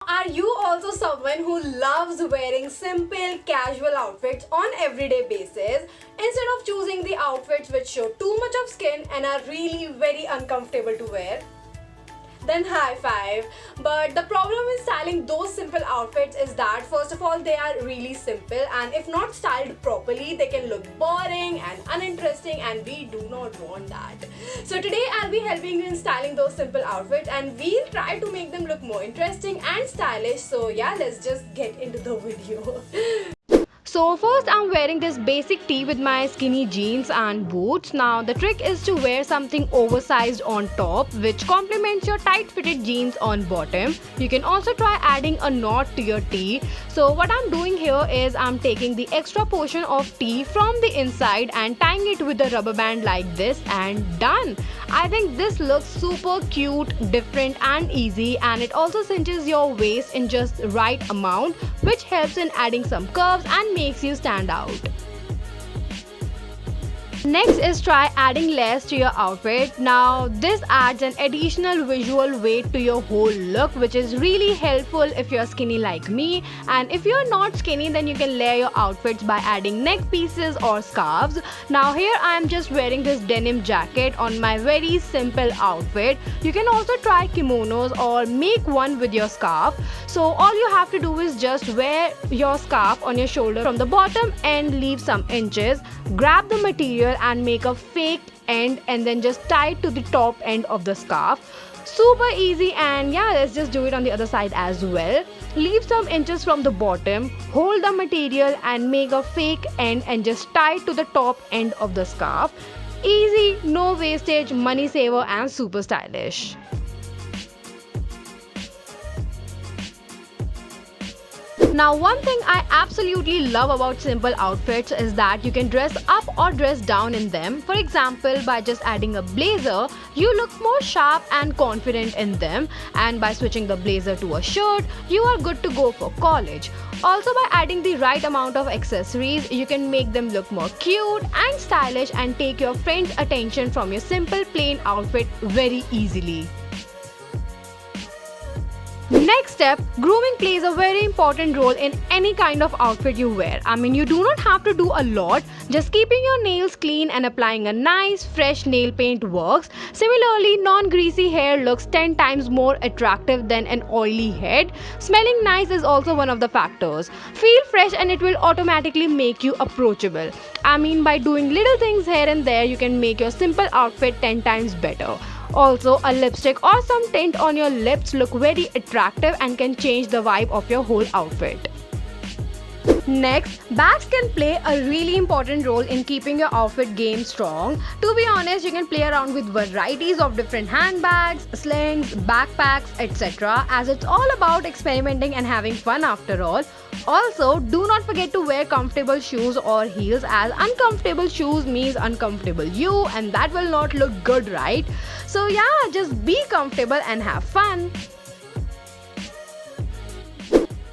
Are you also someone who loves wearing simple, casual outfits on everyday basis instead of choosing the outfits which show too much of skin and are really very uncomfortable to wear? Then high five. But the problem with styling those simple outfits is that first of all they are really simple, and if not styled properly they can look boring and uninteresting, and we do not want that. So today I'll be helping you in styling those simple outfits, and we'll try to make them look more interesting and stylish. So yeah, let's just get into the video. So first I'm wearing this basic tee with my skinny jeans and boots. Now the trick is to wear something oversized on top which complements your tight fitted jeans on bottom. You can also try adding a knot to your tee. So what I'm doing here is I'm taking the extra portion of tee from the inside and tying it with a rubber band like this, and done. I think this looks super cute, different and easy, and it also cinches your waist in just right amount, which helps in adding some curves and makes you stand out. Next is try adding layers to your outfit. Now this adds an additional visual weight to your whole look, which is really helpful if you're skinny like me, and if you're not skinny then you can layer your outfits by adding neck pieces or scarves. Now here I am just wearing this denim jacket on my very simple outfit. You can also try kimonos or make one with your scarf. So all you have to do is just wear your scarf on your shoulder from the bottom and leave some inches. Grab the material and make a fake end and then just tie it to the top end of the scarf. Super easy, and yeah, let's just do it on the other side as well. Leave some inches from the bottom, hold the material and make a fake end and just tie it to the top end of the scarf. Easy, no wastage, money saver and super stylish. Now one thing I absolutely love about simple outfits is that you can dress up or dress down in them. For example, by just adding a blazer, you look more sharp and confident in them, and by switching the blazer to a shirt, you are good to go for college. Also, by adding the right amount of accessories, you can make them look more cute and stylish and take your friend's attention from your simple plain outfit very easily. Next step, grooming plays a very important role in any kind of outfit you wear. I mean, you do not have to do a lot, just keeping your nails clean and applying a nice fresh nail paint works. Similarly, non-greasy hair looks 10 times more attractive than an oily head. Smelling nice is also one of the factors. Feel fresh and it will automatically make you approachable. I mean, by doing little things here and there, you can make your simple outfit 10 times better. Also, a lipstick or some tint on your lips look very attractive and can change the vibe of your whole outfit. Next, bags can play a really important role in keeping your outfit game strong. To be honest, you can play around with varieties of different handbags, slings, backpacks, etc. as it's all about experimenting and having fun after all. Also, do not forget to wear comfortable shoes or heels, as uncomfortable shoes means uncomfortable you, and that will not look good, right? So yeah, just be comfortable and have fun.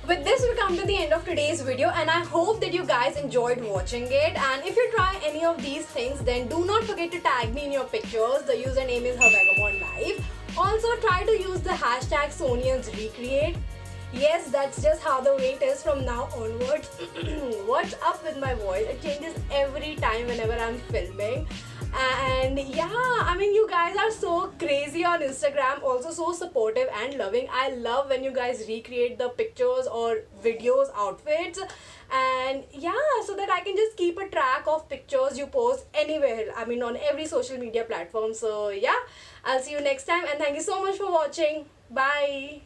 With this, we come to the end of today's video, and I hope that you guys enjoyed watching it. And if you try any of these things, then do not forget to tag me in your pictures. The username is HerVagabondLife. Also, try to use the hashtag SoniansRecreate. Yes, that's just how the weight is from now onwards. What's up with my voice? It changes every time whenever I'm filming. And yeah, I mean, you guys are so crazy on Instagram, also so supportive and loving. I love when you guys recreate the pictures or videos, outfits, and yeah, so that I can just keep a track of pictures you post anywhere, I mean on every social media platform. So yeah, I'll see you next time, and thank you so much for watching. Bye.